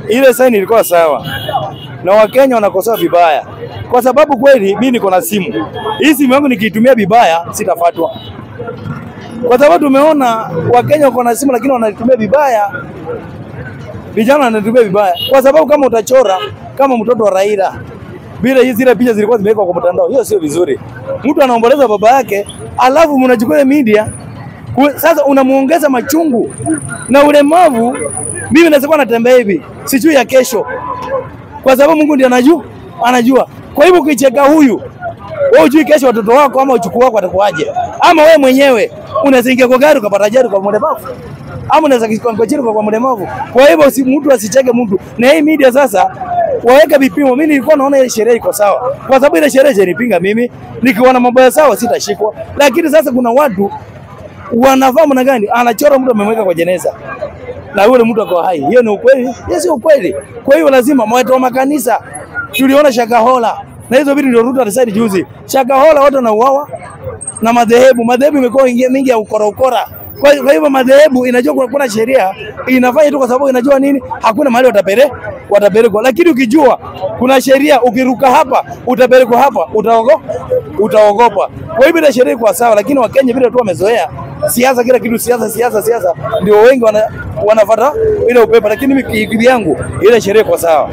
ile sign ilikuwa sawa. Na Wakenya wanakosoa vibaya. Kwa sababu kweli mimi niko na simu. Hii simu yangu nikiitumia vibaya sitafuatwa. Kwa sababu tumeona Wakenya wako na simu lakini wanaitumia vibaya. Vijana wanatumia vibaya. Kwa sababu kama utachora kama mtoto wa Raila bila hizi zile picha zilikuwa zimewekwa kwa mtandao, hiyo sio vizuri. Mtu anaomboleza baba yake, alafu mnachukua media sasa unamuongeza machungu na ulemavu. Mimi naweza kuwa natembea hivi, sijui ya kesho. Kwa sababu Mungu ndiye anajua. Kwa hivyo ukicheka huyu, wewe hujui kesho watoto wako ama uchukuu wako watakuaje. Ama wewe mwenyewe unaweza ingia kwa gari ukapata ajali kwa mlemavu. Ama unaweza kwa chini kwa mlemavu. Kwa hivyo si mtu asicheke mtu. Na hii media sasa waweka vipimo. Mimi nilikuwa naona ile sheria iko sawa. Kwa sababu ile sheria inipinga mimi, nikiona mambo ya sawa sitashikwa. Lakini sasa kuna watu wanafahamu na gani anachora mtu amemweka kwa jeneza. Na yule mtu ako hai. Hiyo ni ukweli? Hiyo sio ukweli. Kwa hiyo lazima watu wa makanisa, tuliona Shakahola na hizo vitu ndio Ruto alisaini juzi. Shakahola watu wanauawa na madhehebu imekuwa mingi ya ukora. Kwa hivyo madhehebu inajua kuna sheria inafanya tu kwa sababu inajua nini, hakuna mahali watapelekwa. Lakini ukijua kuna sheria, ukiruka hapa utapelekwa hapa, utaogopa. Kwa hivyo ile sheria iko sawa, lakini Wakenya vile tu wamezoea siasa, kila kitu siasa, ndio wengi wanafuata ile upepo. Lakini mimi yangu ile sheria iko sawa.